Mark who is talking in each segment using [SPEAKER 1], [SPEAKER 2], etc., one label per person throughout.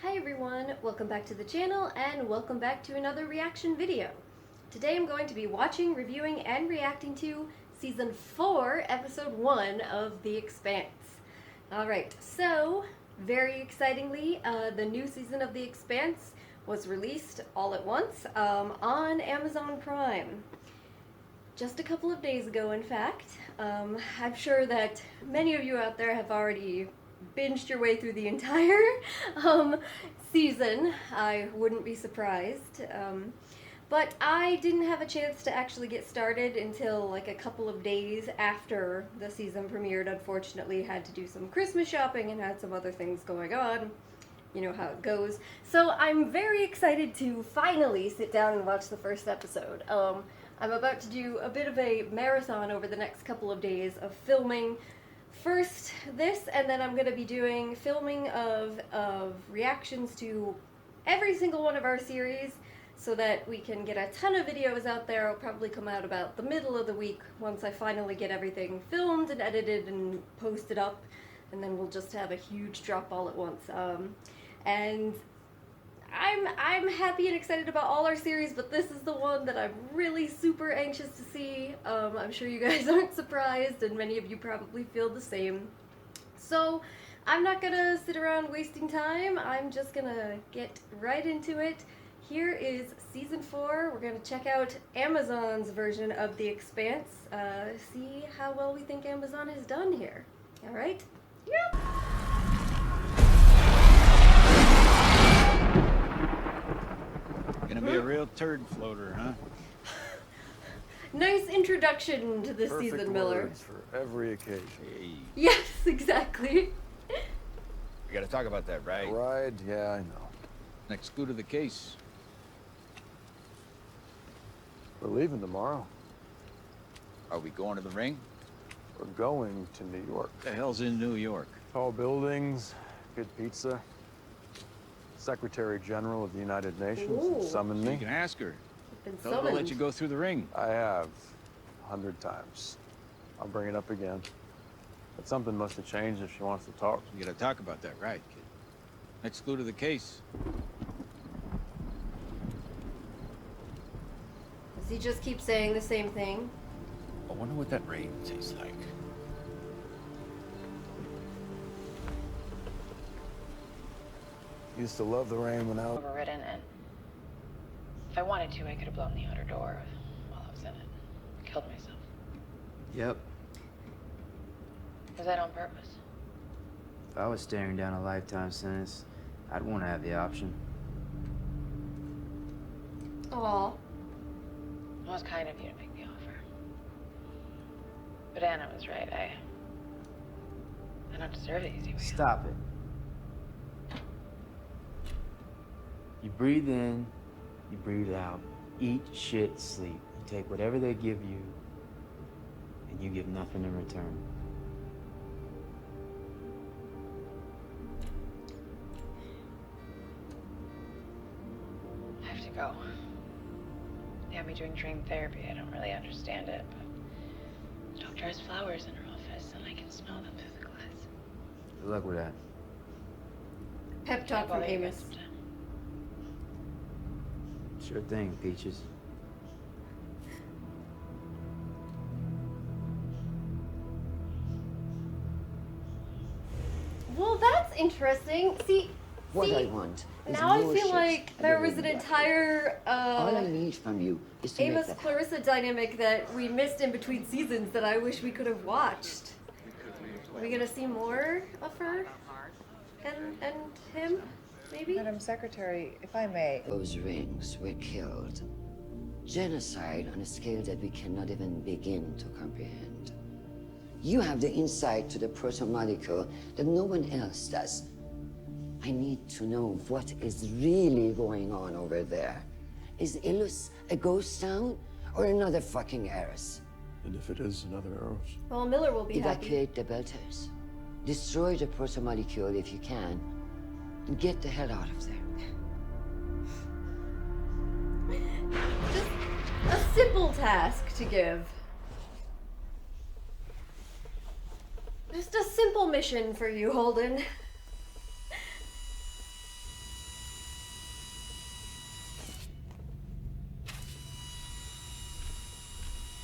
[SPEAKER 1] Hi everyone, welcome back to the channel and welcome back to another reaction video. Today I'm going to be watching, reviewing, and reacting to Season 4, Episode 1 of The Expanse. Alright, so very excitingly, the new season of The Expanse was released all at once on Amazon Prime. Just a couple of days ago, in fact. I'm sure that many of you out there have already binged your way through the entire season. I wouldn't be surprised. But I didn't have a chance to actually get started until like a couple of days after the season premiered. Unfortunately, had to do some Christmas shopping and had some other things going on. You know how it goes. So I'm very excited to finally sit down and watch the first episode. I'm about to do a bit of a marathon over the next couple of days of filming. First this, and then I'm going to be doing filming of reactions to every single one of our series so that we can get a ton of videos out there. It'll probably come out about the middle of the week once I finally get everything filmed and edited and posted up, and then we'll just have a huge drop all at once. And I'm happy and excited about all our series, but this is the one that I'm really super anxious to see. I'm sure you guys aren't surprised, and many of you probably feel the same. So I'm not gonna sit around wasting time. I'm just gonna get right into it. Here is Season 4. We're gonna check out Amazon's version of The Expanse, see how well we think Amazon has done here. Alright? Yep!
[SPEAKER 2] Gonna be a real turd floater, huh?
[SPEAKER 1] Nice introduction to this
[SPEAKER 3] Perfect
[SPEAKER 1] season, Miller.
[SPEAKER 3] words for every occasion.
[SPEAKER 2] Hey,
[SPEAKER 1] Yes, exactly.
[SPEAKER 2] we gotta talk about that, right?
[SPEAKER 3] Ride, yeah, I know.
[SPEAKER 2] Next clue to the case.
[SPEAKER 3] We're leaving tomorrow.
[SPEAKER 2] Are we going to the ring?
[SPEAKER 3] We're going to New York.
[SPEAKER 2] The hell's in New York?
[SPEAKER 3] Tall buildings, good pizza. Secretary General of the United Nations
[SPEAKER 1] Ooh.
[SPEAKER 3] summoned
[SPEAKER 2] You
[SPEAKER 3] me.
[SPEAKER 2] can ask her.
[SPEAKER 1] Been
[SPEAKER 2] Tell her to let
[SPEAKER 1] summoned.
[SPEAKER 2] you go through the ring.
[SPEAKER 3] I have 100 times. I'll bring it up again. But something must have changed if she wants to talk.
[SPEAKER 2] We gotta talk about that, right, kid? Next clue to the case.
[SPEAKER 1] Does he just keep saying the same thing?
[SPEAKER 2] I wonder what that rain tastes like.
[SPEAKER 3] Used to love the rain when I was...
[SPEAKER 4] Overridden, and if I wanted to, I could have blown the outer door while I was in it. Killed myself.
[SPEAKER 5] Yep.
[SPEAKER 4] Was that on purpose?
[SPEAKER 5] If I was staring down a lifetime sentence, I'd want to have the option.
[SPEAKER 1] Aw.
[SPEAKER 4] It was kind of you to make the offer. But Anna was right. I don't deserve the easy way.
[SPEAKER 5] Stop it. You breathe in, you breathe out. Eat, shit, sleep. You take whatever they give you, and you give nothing in return.
[SPEAKER 4] I have to go. They have me doing dream therapy. I don't really understand it, but the doctor has flowers in her office, and I can smell them through the glass.
[SPEAKER 5] Good luck with that.
[SPEAKER 1] Pep
[SPEAKER 4] Can I
[SPEAKER 1] talk from
[SPEAKER 4] bother you guys
[SPEAKER 1] Amos.
[SPEAKER 4] sometime?
[SPEAKER 5] Sure thing, Peaches.
[SPEAKER 1] Well, that's interesting.
[SPEAKER 6] What I want is
[SPEAKER 1] now I
[SPEAKER 6] more
[SPEAKER 1] feel
[SPEAKER 6] ships
[SPEAKER 1] like
[SPEAKER 6] at
[SPEAKER 1] there
[SPEAKER 6] the
[SPEAKER 1] was
[SPEAKER 6] ring
[SPEAKER 1] an
[SPEAKER 6] back.
[SPEAKER 1] entire
[SPEAKER 6] All I need from you is to make
[SPEAKER 1] Amos
[SPEAKER 6] that
[SPEAKER 1] Clarissa dynamic that we missed in between seasons that I wish we could have watched. Are we gonna see more of her and him, maybe?
[SPEAKER 7] Madam Secretary, if I may.
[SPEAKER 6] those rings were killed. Genocide on a scale that we cannot even begin to comprehend. You have the insight to the proto-molecule that no one else does. I need to know what is really going on over there. Is Illus a ghost town or another fucking Eris?
[SPEAKER 3] And if it is another Eros?
[SPEAKER 1] Well, Miller will be happy.
[SPEAKER 6] Evacuate the belters. Destroy the proto-molecule if you can, and get the hell out of there.
[SPEAKER 1] Just a simple task to give. Just a simple mission for you, Holden.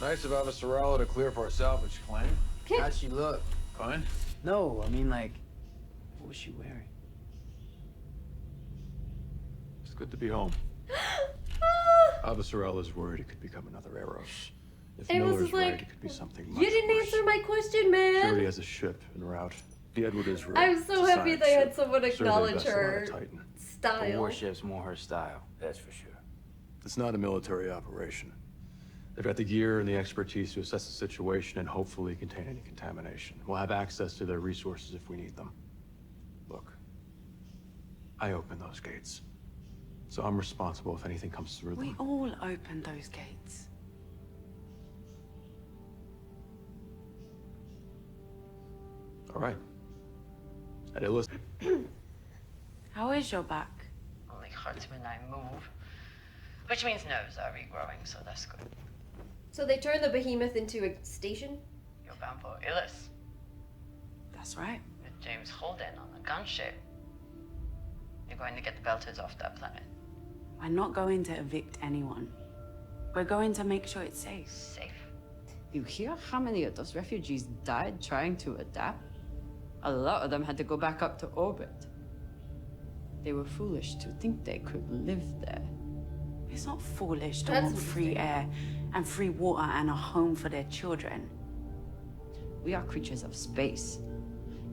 [SPEAKER 3] Nice of Avasarala to clear for a salvage claim.
[SPEAKER 5] How'd she look?
[SPEAKER 3] Fine.
[SPEAKER 5] No, I mean, like, what was she wearing?
[SPEAKER 3] It's good to be home. Avasarala's worried it could become another Eros. If
[SPEAKER 1] Eros
[SPEAKER 3] Miller's
[SPEAKER 1] is like,
[SPEAKER 3] right, it could be something much
[SPEAKER 1] You didn't
[SPEAKER 3] worse.
[SPEAKER 1] answer my question, man.
[SPEAKER 3] She already has a ship en route. The Edward Israel.
[SPEAKER 1] I'm so
[SPEAKER 3] It's a
[SPEAKER 1] happy
[SPEAKER 3] science
[SPEAKER 1] they had
[SPEAKER 3] ship.
[SPEAKER 1] someone
[SPEAKER 3] Survey
[SPEAKER 1] acknowledge
[SPEAKER 3] vessel on
[SPEAKER 1] her
[SPEAKER 3] a Titan.
[SPEAKER 5] The
[SPEAKER 1] style.
[SPEAKER 5] warship's more her style, that's for sure.
[SPEAKER 3] It's not a military operation. They've got the gear and the expertise to assess the situation and hopefully contain any contamination. We'll have access to their resources if we need them. Look, I opened those gates. So I'm responsible if anything comes through
[SPEAKER 8] We
[SPEAKER 3] them.
[SPEAKER 8] all opened those gates.
[SPEAKER 3] All right. Hey, listen.
[SPEAKER 8] How is your back?
[SPEAKER 9] Only hurts when I move. Which means nerves are regrowing, so that's good.
[SPEAKER 1] So they turned the behemoth into a station?
[SPEAKER 9] You're bound for Illis
[SPEAKER 8] That's right.
[SPEAKER 9] with James Holden on the gunship. You're going to get the Belters off that planet.
[SPEAKER 8] We're not going to evict anyone. We're going to make sure it's safe.
[SPEAKER 9] Safe.
[SPEAKER 10] You hear how many of those refugees died trying to adapt? A lot of them had to go back up to orbit. They were foolish to think they could live there.
[SPEAKER 8] It's not foolish to
[SPEAKER 1] That's
[SPEAKER 8] want free air and free water and a home for their children.
[SPEAKER 10] We are creatures of space.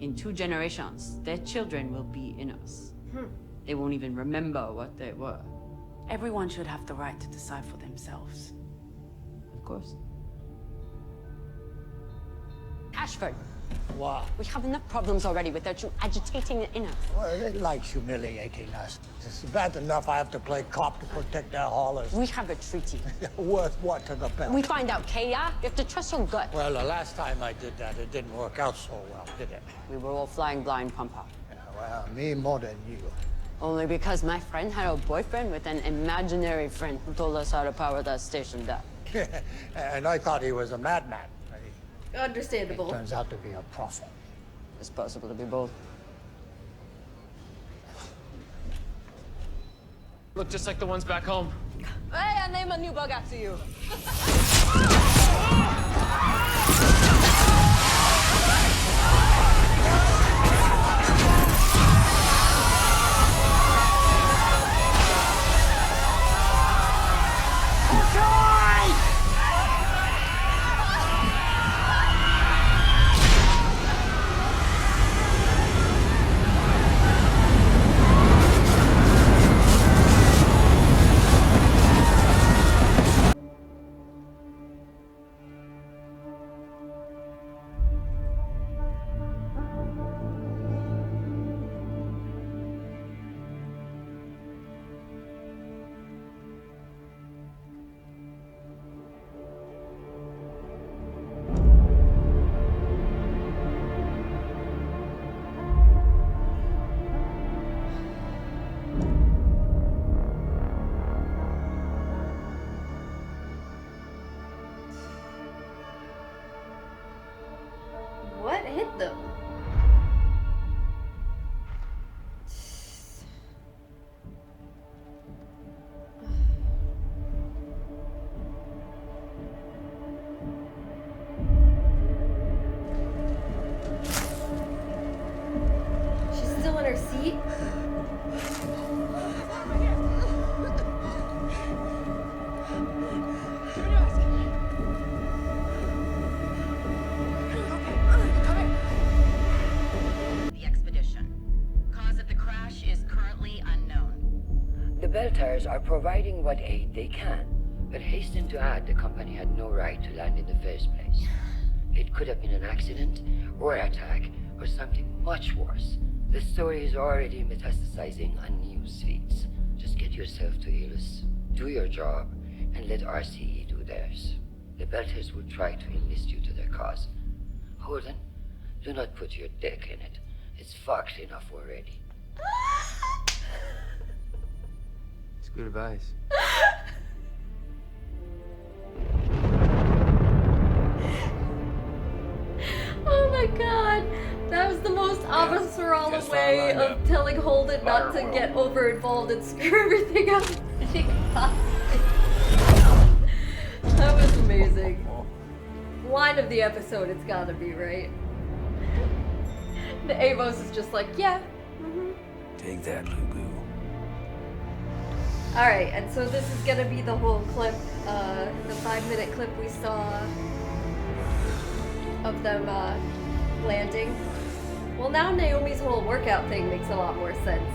[SPEAKER 10] In 2 generations, their children will be in us. They won't even remember what they were.
[SPEAKER 8] Everyone should have the right to decide for themselves.
[SPEAKER 10] Of course. Ashford,
[SPEAKER 11] What?
[SPEAKER 10] we have enough problems already without you agitating the inner.
[SPEAKER 11] Well, they like humiliating us. It's bad enough I have to play cop to protect their haulers.
[SPEAKER 10] We have a treaty.
[SPEAKER 11] Worth what to the belt?
[SPEAKER 10] We find out, Kaya, you have to trust your gut.
[SPEAKER 11] Well, the last time I did that, it didn't work out so well, did it?
[SPEAKER 10] We were all flying blind, Pampa.
[SPEAKER 11] Yeah, well, me more than you.
[SPEAKER 10] Only because my friend had a boyfriend with an imaginary friend who told us how to power that station down.
[SPEAKER 11] And I thought he was a madman.
[SPEAKER 1] Understandable.
[SPEAKER 11] Turns out to be a prophet.
[SPEAKER 10] It's possible to be both.
[SPEAKER 12] Look just like the ones back home.
[SPEAKER 10] Hey, I name a new bug after you.
[SPEAKER 1] What hit them? She's still in her seat?
[SPEAKER 9] The expedition. Cause of the crash is currently unknown.
[SPEAKER 6] The Belters are providing what aid they can, but hasten to add the company had no right to land in the first place. It could have been an accident, or attack, or something much worse. The story is already metastasizing on news feeds. Just get yourself to Ilus, do your job, and let RCE do theirs. The Belters will try to enlist you to their cause. Holden, do not put your dick in it. It's fucked enough already.
[SPEAKER 5] It's good advice.
[SPEAKER 1] Oh my god! That was the most Avasarala
[SPEAKER 3] Guess I
[SPEAKER 1] way
[SPEAKER 3] lined
[SPEAKER 1] of
[SPEAKER 3] up.
[SPEAKER 1] telling Holden not to
[SPEAKER 3] Firework.
[SPEAKER 1] get over involved and screw everything up. That was amazing. line of the episode, it's gotta be, right? The Amos is just like, yeah.
[SPEAKER 13] Take that, Lugu.
[SPEAKER 1] Alright, and so this is gonna be the whole clip, the 5-minute clip we saw of them landing. Well, now Naomi's whole workout thing makes a lot more sense.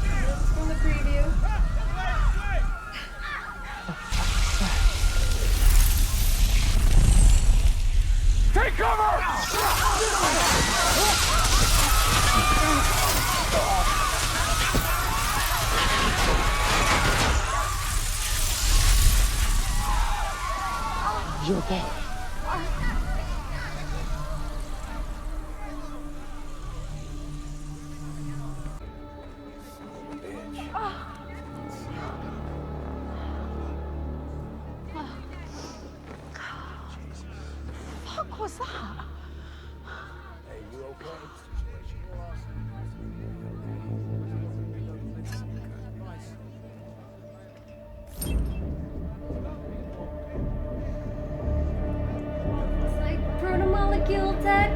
[SPEAKER 1] This is from the preview.
[SPEAKER 13] Take cover!
[SPEAKER 11] You okay?
[SPEAKER 8] Fuck was that?
[SPEAKER 11] Hey, you okay?
[SPEAKER 1] It's like protomolecule tech.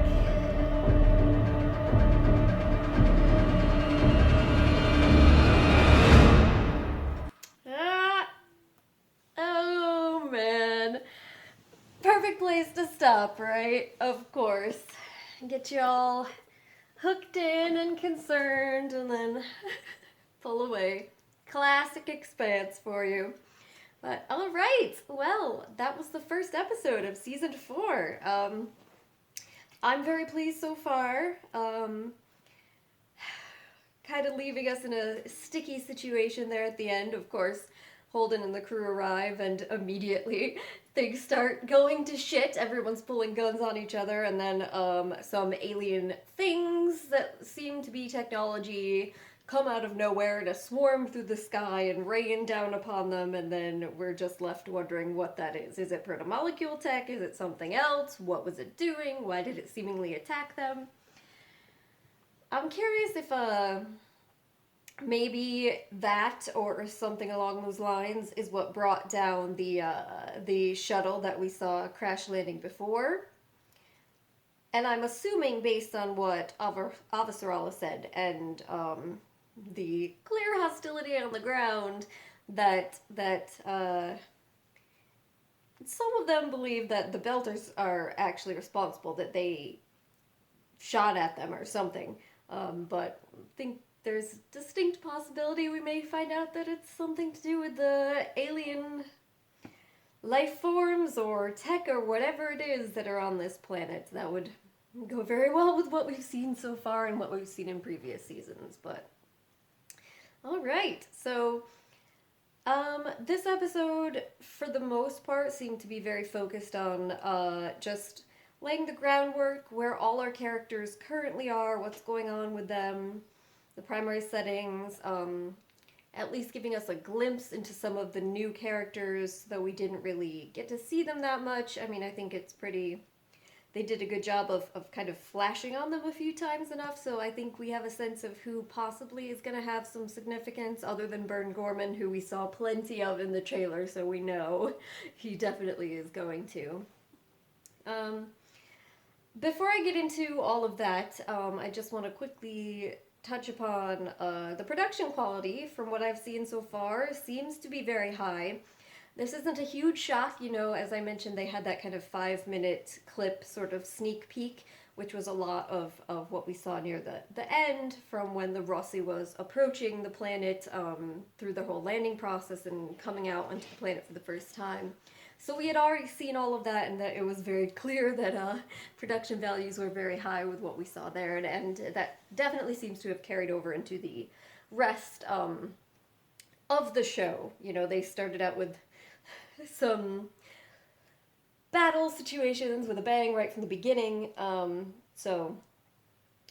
[SPEAKER 1] Ah. Oh man. Perfect place to stop, right? Of course. Get you all hooked in and concerned and then pull away. Classic Expanse for you. But alright, well, that was the first episode of season 4. I'm very pleased so far. Kind of leaving us in a sticky situation there at the end. Of course, Holden and the crew arrive and immediately things start going to shit. Everyone's pulling guns on each other, and then some alien things that seem to be technology come out of nowhere in a swarm through the sky and rain down upon them, and then we're just left wondering what that is. Is it protomolecule tech? Is it something else? What was it doing? Why did it seemingly attack them? I'm curious if maybe that or something along those lines is what brought down the shuttle that we saw crash landing before. And I'm assuming, based on what Avasarala said and the clear hostility on the ground, that some of them believe that the Belters are actually responsible, that they shot at them or something. But I think there's distinct possibility we may find out that it's something to do with the alien life forms or tech or whatever it is that are on this planet. That would go very well with what we've seen so far and what we've seen in previous seasons. But all right, so this episode, for the most part, seemed to be very focused on just laying the groundwork, where all our characters currently are, what's going on with them, the primary settings, at least giving us a glimpse into some of the new characters, though we didn't really get to see them that much. I mean, I think it's pretty... They did a good job of kind of flashing on them a few times enough, so I think we have a sense of who possibly is going to have some significance, other than Bern Gorman, who we saw plenty of in the trailer, so we know he definitely is going to. Before I get into all of that, I just want to quickly touch upon the production quality. From what I've seen so far, seems to be very high. This isn't a huge shock, you know, as I mentioned, they had that kind of 5-minute clip, sort of sneak peek, which was a lot of what we saw near the end, from when the Rossi was approaching the planet through the whole landing process and coming out onto the planet for the first time. So we had already seen all of that, and that it was very clear that production values were very high with what we saw there, and that definitely seems to have carried over into the rest of the show. You know, they started out with some battle situations with a bang right from the beginning, and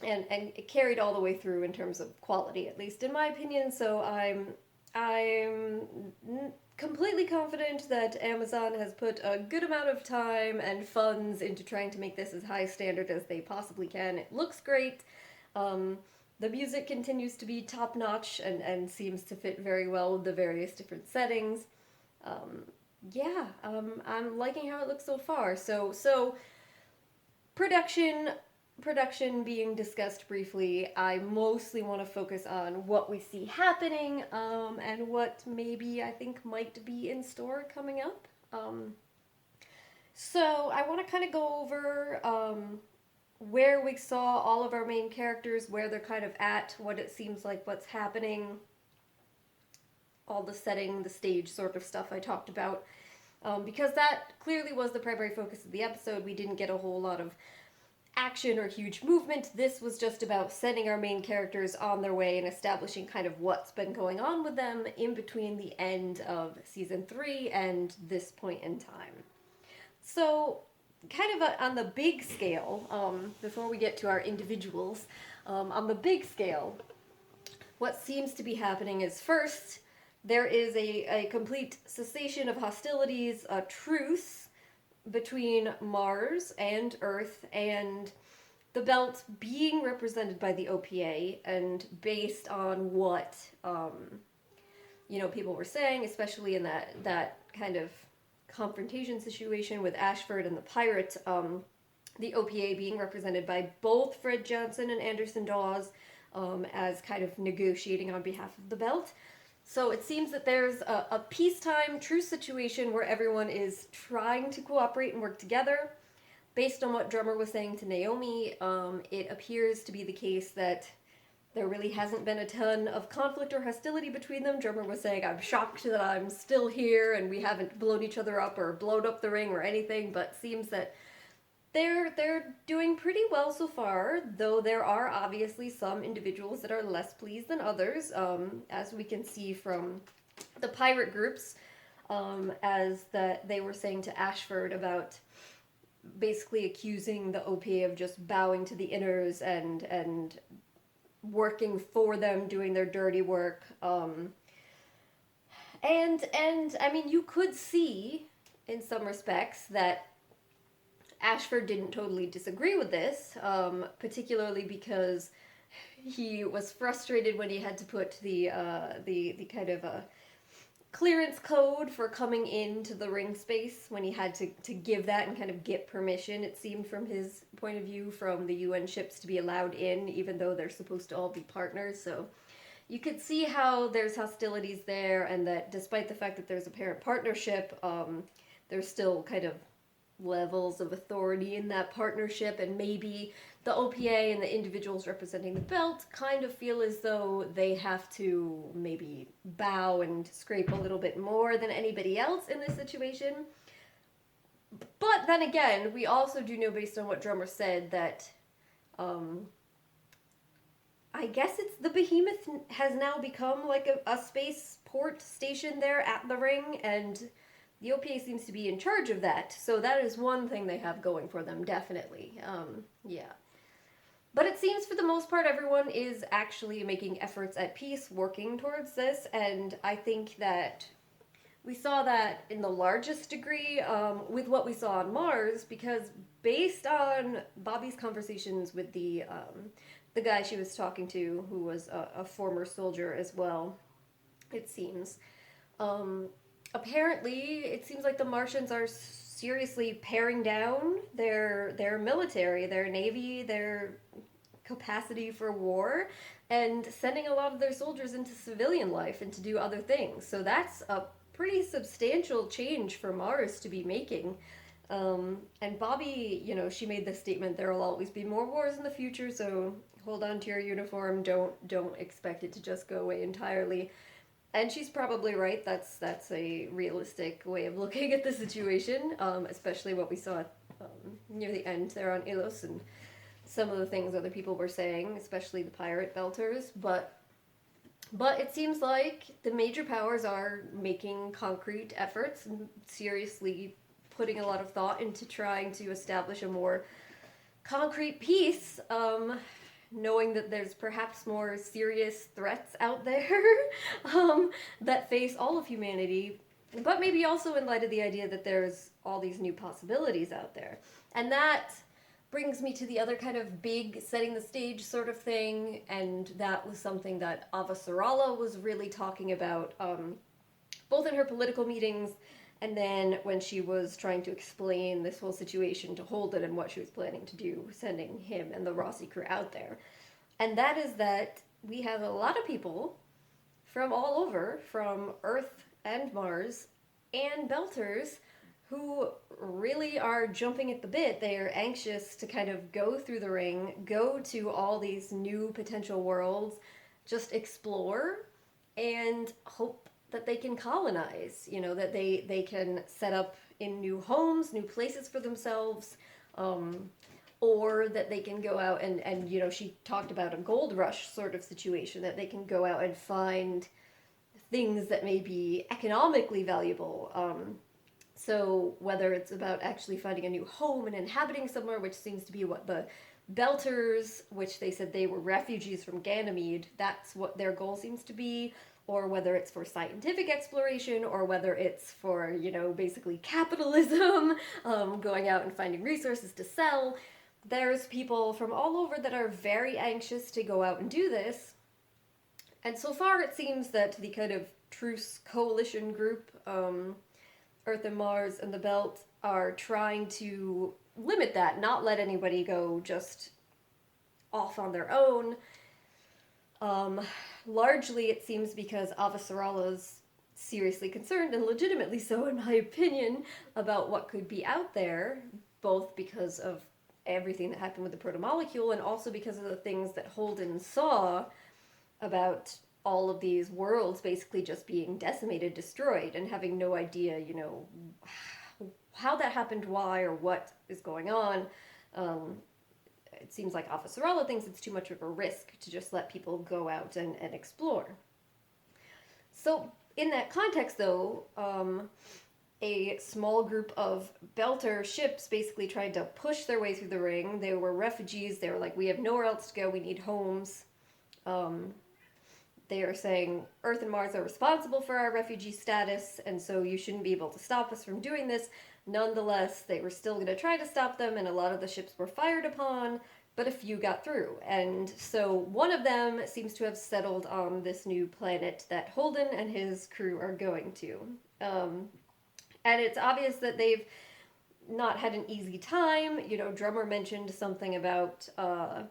[SPEAKER 1] it carried all the way through in terms of quality, at least in my opinion. So I'm completely confident that Amazon has put a good amount of time and funds into trying to make this as high standard as they possibly can. It looks great. The music continues to be top-notch and seems to fit very well with the various different settings. yeah, I'm liking how it looks so far. So production being discussed briefly, I mostly want to focus on what we see happening, and what maybe I think might be in store coming up. So I want to kind of go over where we saw all of our main characters, where they're kind of at, what it seems like, what's happening, all the setting, the stage sort of stuff I talked about. Because that clearly was the primary focus of the episode. We didn't get a whole lot of action or huge movement. This was just about sending our main characters on their way and establishing kind of what's been going on with them in between the end of season 3 and this point in time. So, kind of on the big scale, before we get to our individuals, on the big scale, what seems to be happening is first, there is a complete cessation of hostilities, a truce between Mars and Earth, and the belt being represented by the OPA, and based on what, people were saying, especially in that kind of confrontation situation with Ashford and the pirate, the OPA being represented by both Fred Johnson and Anderson Dawes, as kind of negotiating on behalf of the belt. So it seems that there's a peacetime truce situation where everyone is trying to cooperate and work together. Based on what Drummer was saying to Naomi, it appears to be the case that there really hasn't been a ton of conflict or hostility between them. Drummer was saying, I'm shocked that I'm still here and we haven't blown each other up or blown up the ring or anything, but seems that they're doing pretty well so far, though there are obviously some individuals that are less pleased than others, as we can see from the pirate groups, as that they were saying to Ashford about basically accusing the OPA of just bowing to the inners and working for them, doing their dirty work. And I mean, you could see in some respects that Ashford didn't totally disagree with this, particularly because he was frustrated when he had to put the kind of clearance code for coming into the ring space, when he had to give that and kind of get permission, it seemed from his point of view, from the UN ships to be allowed in, even though they're supposed to all be partners. So you could see how there's hostilities there, and that despite the fact that there's apparent partnership, there's still kind of levels of authority in that partnership, and maybe the OPA and the individuals representing the belt kind of feel as though they have to maybe bow and scrape a little bit more than anybody else in this situation. But then again, we also do know, based on what Drummer said, that I guess it's the Behemoth has now become like a spaceport station there at the ring, and the OPA seems to be in charge of that, so that is one thing they have going for them, definitely. Yeah. But it seems for the most part everyone is actually making efforts at peace, working towards this, and I think that we saw that in the largest degree with what we saw on Mars, because based on Bobby's conversations with the guy she was talking to, who was a former soldier as well, it seems, apparently, it seems like the Martians are seriously paring down their military, their navy, their capacity for war, and sending a lot of their soldiers into civilian life and to do other things. So that's a pretty substantial change for Mars to be making. And Bobby, she made this statement, there will always be more wars in the future, so hold on to your uniform, don't expect it to just go away entirely. And she's probably right. That's a realistic way of looking at the situation, especially what we saw near the end there on Ilos, and some of the things other people were saying, especially the pirate belters. But it seems like the major powers are making concrete efforts and seriously putting a lot of thought into trying to establish a more concrete peace, knowing that there's perhaps more serious threats out there that face all of humanity, but maybe also in light of the idea that there's all these new possibilities out there. And that brings me to the other kind of big setting the stage sort of thing, and that was something that Ava Sarala was really talking about, both in her political meetings And then when she was trying to explain this whole situation to Holden and what she was planning to do, sending him and the Rossi crew out there. And that is that we have a lot of people from all over, from Earth and Mars, and Belters, who really are jumping at the bit. They are anxious to kind of go through the ring, go to all these new potential worlds, just explore, and hope that they can colonize, you know, that they can set up in new homes, new places for themselves, or that they can go out and, you know, she talked about a gold rush sort of situation, that they can go out and find things that may be economically valuable. So whether it's about actually finding a new home and inhabiting somewhere, which seems to be what the Belters, which they said they were refugees from Ganymede, that's what their goal seems to be, or whether it's for scientific exploration, or whether it's for, you know, basically capitalism, going out and finding resources to sell. There's people from all over that are very anxious to go out and do this. And so far it seems that the kind of truce coalition group, Earth and Mars and the Belt, are trying to limit that, not let anybody go just off on their own. Largely it seems because Avasarala's seriously concerned, and legitimately so in my opinion, about what could be out there, both because of everything that happened with the protomolecule and also because of the things that Holden saw about all of these worlds basically just being decimated, destroyed, and having no idea, you know, how that happened, why, or what is going on. It seems like Avasarala thinks it's too much of a risk to just let people go out and explore. So in that context, though, a small group of Belter ships basically tried to push their way through the ring. They were refugees. They were like, we have nowhere else to go. We need homes. They are saying Earth and Mars are responsible for our refugee status, and so you shouldn't be able to stop us from doing this. Nonetheless, they were still going to try to stop them, and a lot of the ships were fired upon, but a few got through. And so one of them seems to have settled on this new planet that Holden and his crew are going to. And it's obvious that they've not had an easy time. You know, Drummer mentioned something about a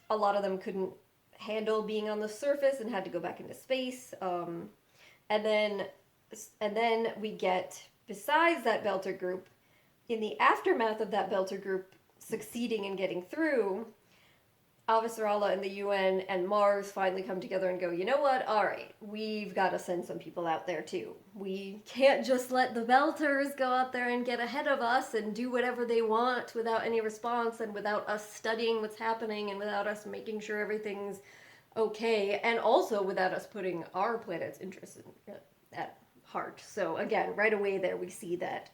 [SPEAKER 1] lot of them couldn't handle being on the surface and had to go back into space. And then we get, besides that Belter group, in the aftermath of that Belter group succeeding in getting through, Avasarala and the UN and Mars finally come together and go, you know what, alright, we've got to send some people out there too. We can't just let the Belters go out there and get ahead of us and do whatever they want without any response and without us studying what's happening and without us making sure everything's okay, and also without us putting our planet's interests at heart. So again, right away there we see that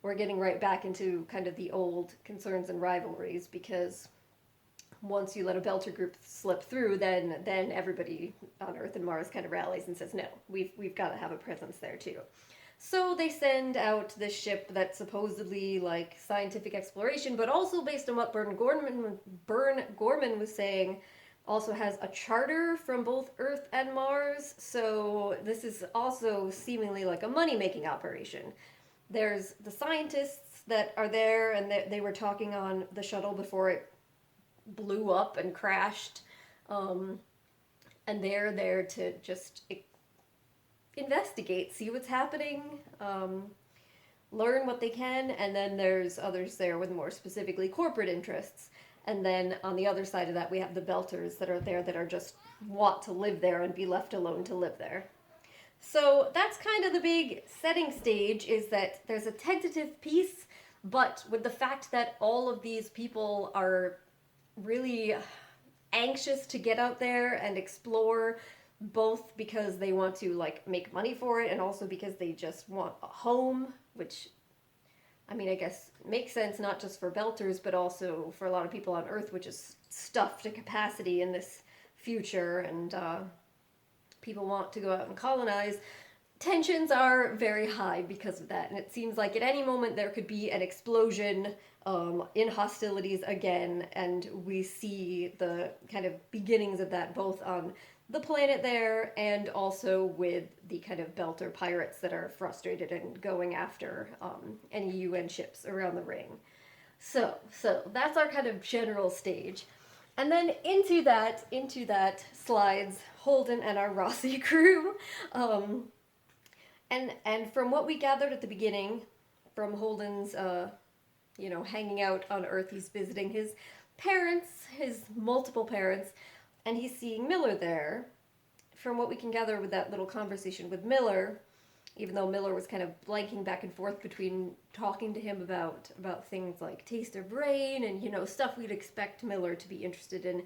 [SPEAKER 1] we're getting right back into kind of the old concerns and rivalries, because once you let a Belter group slip through, then everybody on Earth and Mars kind of rallies and says, no, we've got to have a presence there too. So they send out this ship that's supposedly like scientific exploration, but also based on what Bern Gorman was saying, also has a charter from both Earth and Mars. So this is also seemingly like a money-making operation. There's the scientists that are there, and they were talking on the shuttle before it blew up and crashed, and they're there to just investigate, see what's happening, learn what they can. And then there's others there with more specifically corporate interests. And then on the other side of that, we have the Belters that are there that are just want to live there and be left alone to live there. So that's kind of the big setting stage, is that there's a tentative piece, but with the fact that all of these people are really anxious to get out there and explore, both because they want to like make money for it and also because they just want a home, which, I mean, I guess makes sense not just for Belters, but also for a lot of people on Earth, which is stuffed to capacity in this future, and people want to go out and colonize. Tensions are very high because of that, and it seems like at any moment there could be an explosion in hostilities again, and we see the kind of beginnings of that both on the planet there, and also with the kind of Belter pirates that are frustrated and going after any UN ships around the ring. So that's our kind of general stage. And then into that slides Holden and our Rossi crew. And from what we gathered at the beginning, from Holden's, hanging out on Earth, he's visiting his parents, his multiple parents, and he's seeing Miller there. From what we can gather with that little conversation with Miller, even though Miller was kind of blanking back and forth between talking to him about things like Taste of Rain and, stuff we'd expect Miller to be interested in,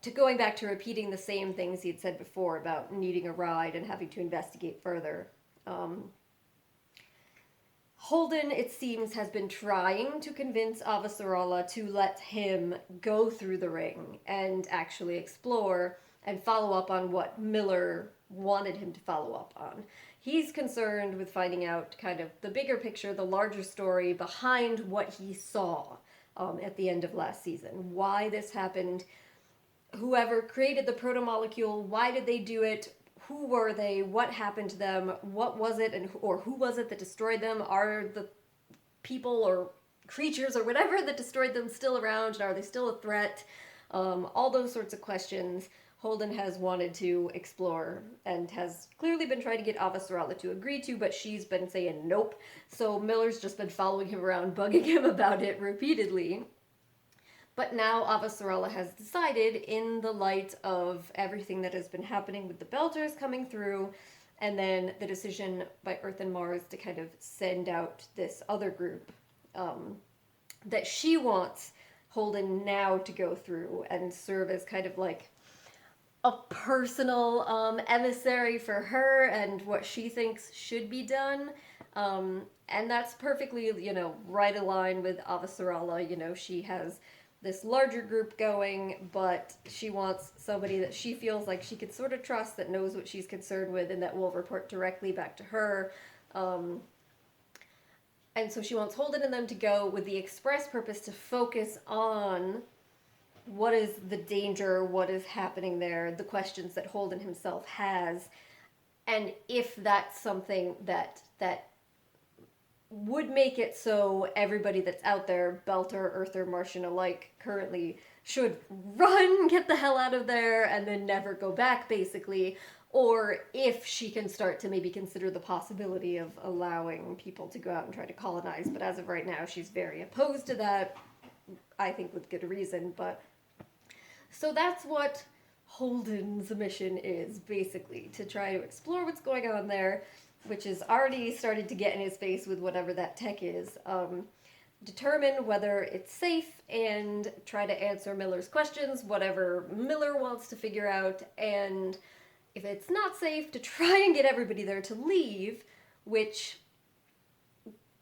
[SPEAKER 1] to going back to repeating the same things he had said before about needing a ride and having to investigate further. Holden, it seems, has been trying to convince Avasarala to let him go through the ring and actually explore and follow up on what Miller wanted him to follow up on. He's concerned with finding out kind of the bigger picture, the larger story behind what he saw at the end of last season. Why this happened, whoever created the proto-molecule, why did they do it, who were they, what happened to them, what was it, or who was it that destroyed them? Are the people or creatures or whatever that destroyed them still around, and are they still a threat? All those sorts of questions Holden has wanted to explore and has clearly been trying to get Avasarala to agree to, but she's been saying nope. So Miller's just been following him around, bugging him about it repeatedly. But now Avasarala has decided, in the light of everything that has been happening with the Belters coming through, and then the decision by Earth and Mars to kind of send out this other group, that she wants Holden now to go through and serve as kind of like a personal emissary for her and what she thinks should be done. And that's perfectly, right aligned with Avasarala. She has this larger group going, but she wants somebody that she feels like she could sort of trust, that knows what she's concerned with, and that will report directly back to her. And so she wants Holden and them to go with the express purpose to focus on what is the danger, what is happening there, the questions that Holden himself has, and if that's something that would make it so everybody that's out there, Belter, Earther, Martian alike, currently should run, get the hell out of there, and then never go back, basically. Or if she can start to maybe consider the possibility of allowing people to go out and try to colonize. But as of right now, she's very opposed to that, I think with good reason. But so that's what Holden's mission is, basically, to try to explore what's going on there, which is already started to get in his face with whatever that tech is. Determine whether it's safe and try to answer Miller's questions, whatever Miller wants to figure out, and if it's not safe, to try and get everybody there to leave, which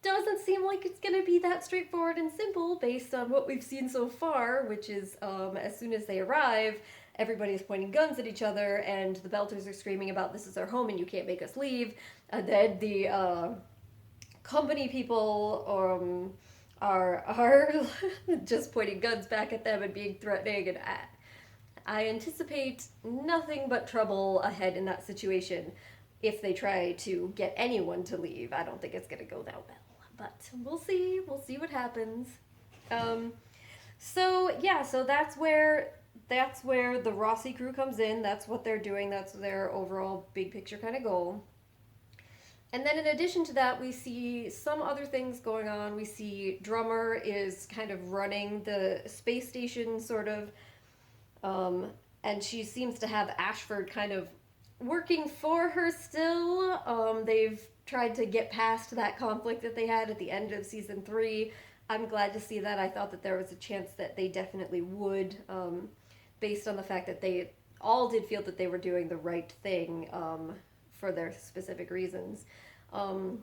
[SPEAKER 1] doesn't seem like it's going to be that straightforward and simple based on what we've seen so far, which is as soon as they arrive, everybody's pointing guns at each other, and the Belters are screaming about this is our home and you can't make us leave. And then the company people are just pointing guns back at them and being threatening, and I anticipate nothing but trouble ahead in that situation if they try to get anyone to leave. I don't think it's going to go that well, but we'll see what happens. So that's where the Rossi crew comes in. That's what they're doing. That's their overall big picture kind of goal. And then in addition to that, we see some other things going on. We see Drummer is kind of running the space station, sort of, and she seems to have Ashford kind of working for her still. They've tried to get past that conflict that they had at the end of season 3. I'm glad to see that. I thought that there was a chance that they definitely would, based on the fact that they all did feel that they were doing the right thing for their specific reasons. And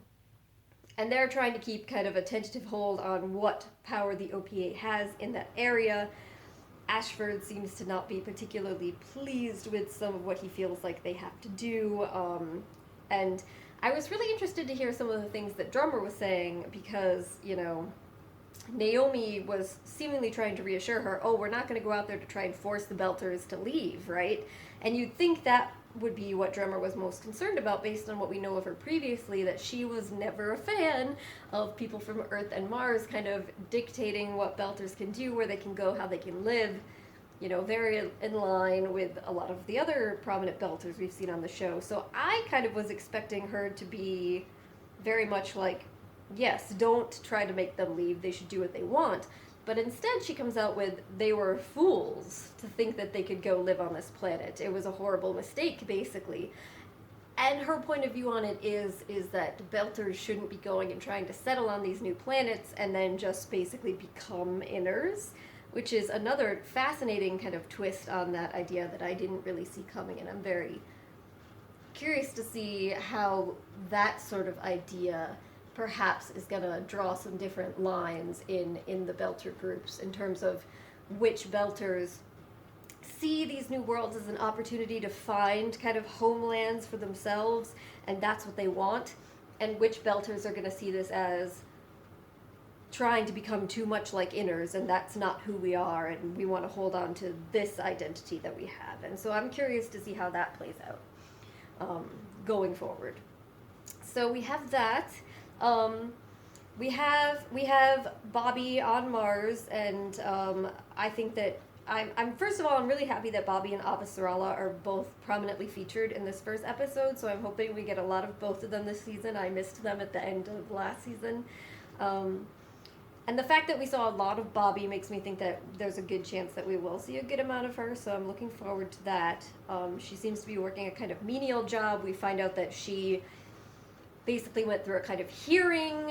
[SPEAKER 1] they're trying to keep kind of a tentative hold on what power the OPA has in that area. Ashford seems to not be particularly pleased with some of what he feels like they have to do. And I was really interested to hear some of the things that Drummer was saying, because, Naomi was seemingly trying to reassure her, oh, we're not going to go out there to try and force the Belters to leave, right? And you'd think that would be what Drummer was most concerned about based on what we know of her previously, that she was never a fan of people from Earth and Mars kind of dictating what Belters can do, where they can go, how they can live, you know, very in line with a lot of the other prominent Belters we've seen on the show. So I kind of was expecting her to be very much like, yes, don't try to make them leave, they should do what they want. But instead she comes out with, they were fools to think that they could go live on this planet. It was a horrible mistake, basically. And her point of view on it is that Belters shouldn't be going and trying to settle on these new planets and then just basically become inners, which is another fascinating kind of twist on that idea that I didn't really see coming, and I'm very curious to see how that sort of idea perhaps is going to draw some different lines in the Belter groups in terms of which Belters see these new worlds as an opportunity to find kind of homelands for themselves, and that's what they want, and which Belters are going to see this as trying to become too much like inners, and that's not who we are, and we want to hold on to this identity that we have. And so I'm curious to see how that plays out going forward. So we have that. We have Bobby on Mars, and I think that I'm first of all, I'm really happy that Bobby and Avasarala are both prominently featured in this first episode, so I'm hoping we get a lot of both of them this season. I missed them at the end of last season. And the fact that we saw a lot of Bobby makes me think that there's a good chance that we will see a good amount of her, so I'm looking forward to that. She seems to be working a kind of menial job. We find out that she basically went through a kind of hearing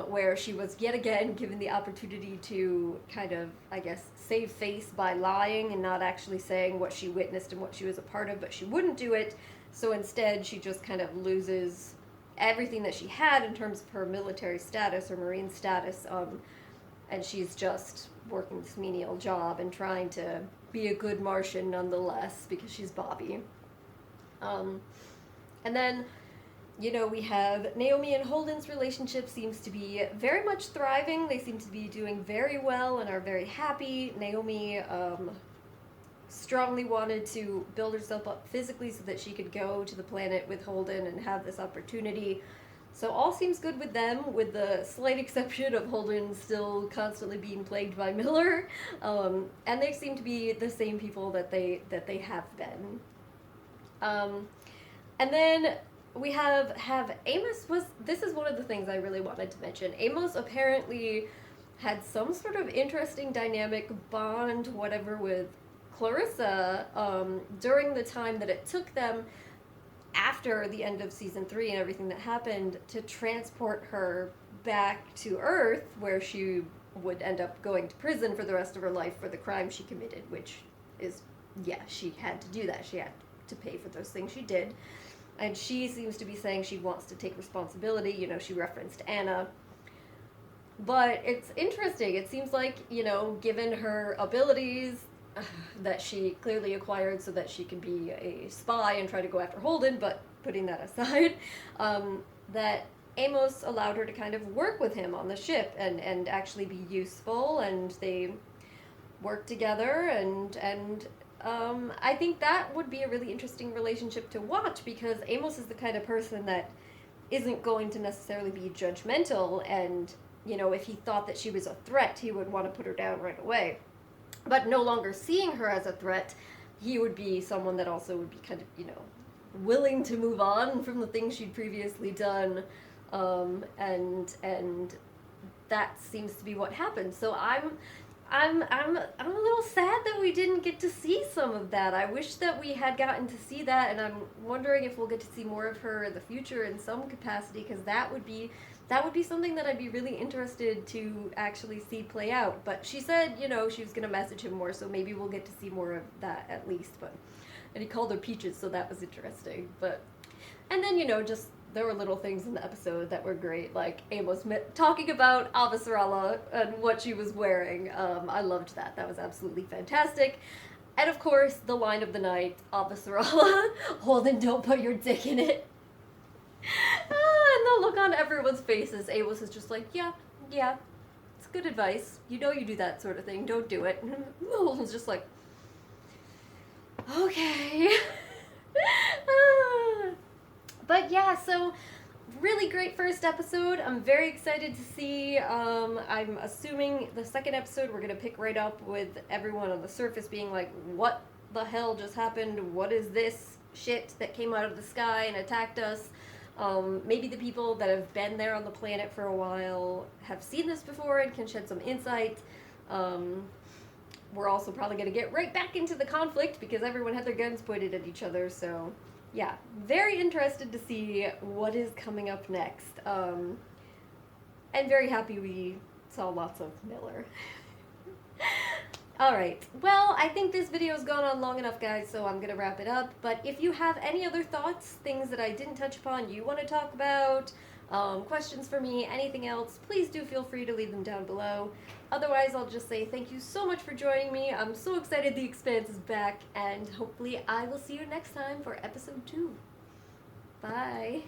[SPEAKER 1] where she was yet again given the opportunity to kind of, I guess, save face by lying and not actually saying what she witnessed and what she was a part of, but she wouldn't do it. So instead, she just kind of loses everything that she had in terms of her military status or Marine status, and she's just working this menial job and trying to be a good Martian nonetheless because she's Bobby. And then, you know, we have Naomi and Holden's relationship seems to be very much thriving. They seem to be doing very well and are very happy. Naomi strongly wanted to build herself up physically so that she could go to the planet with Holden and have this opportunity. So all seems good with them, with the slight exception of Holden still constantly being plagued by Miller. And they seem to be the same people that they have been. And then we have Amos this is one of the things I really wanted to mention. Amos apparently had some sort of interesting dynamic bond, whatever, with Clarissa during the time that it took them after the end of season 3 and everything that happened to transport her back to Earth, where she would end up going to prison for the rest of her life for the crime she committed, which is, yeah, she had to do that. She had to pay for those things she did. And she seems to be saying she wants to take responsibility. You know, she referenced Anna. But it's interesting. It seems like, you know, given her abilities that she clearly acquired so that she can be a spy and try to go after Holden, but putting that aside, that Amos allowed her to kind of work with him on the ship and actually be useful, and they work together, and I think that would be a really interesting relationship to watch, because Amos is the kind of person that isn't going to necessarily be judgmental, and, you know, if he thought that she was a threat, he would want to put her down right away. But no longer seeing her as a threat, he would be someone that also would be kind of, you know, willing to move on from the things she'd previously done, and that seems to be what happened. So I'm a little sad that we didn't get to see some of that. I wish that we had gotten to see that, and I'm wondering if we'll get to see more of her in the future in some capacity, because that would be something that I'd be really interested to actually see play out. But she said, you know, she was going to message him more, so maybe we'll get to see more of that at least. And he called her Peaches, so that was interesting. And then, you know, just there were little things in the episode that were great, like Amos talking about Avasarala and what she was wearing. I loved that. That was absolutely fantastic. And of course, the line of the night, Avasarala, Holden, don't put your dick in it. And the look on everyone's faces, Amos is just like, yeah, it's good advice. You know you do that sort of thing. Don't do it. Mullen's just like, okay. But yeah, so really great first episode. I'm very excited to see. I'm assuming the second episode we're gonna pick right up with everyone on the surface being like, what the hell just happened? What is this shit that came out of the sky and attacked us? Maybe the people that have been there on the planet for a while have seen this before and can shed some insight. We're also probably going to get right back into the conflict because everyone had their guns pointed at each other. So, yeah, very interested to see what is coming up next. And very happy we saw lots of Miller. Alright, well, I think this video has gone on long enough, guys, so I'm going to wrap it up. But if you have any other thoughts, things that I didn't touch upon, you want to talk about, questions for me, anything else, please do feel free to leave them down below. Otherwise, I'll just say thank you so much for joining me. I'm so excited The Expanse is back, and hopefully I will see you next time for episode 2. Bye.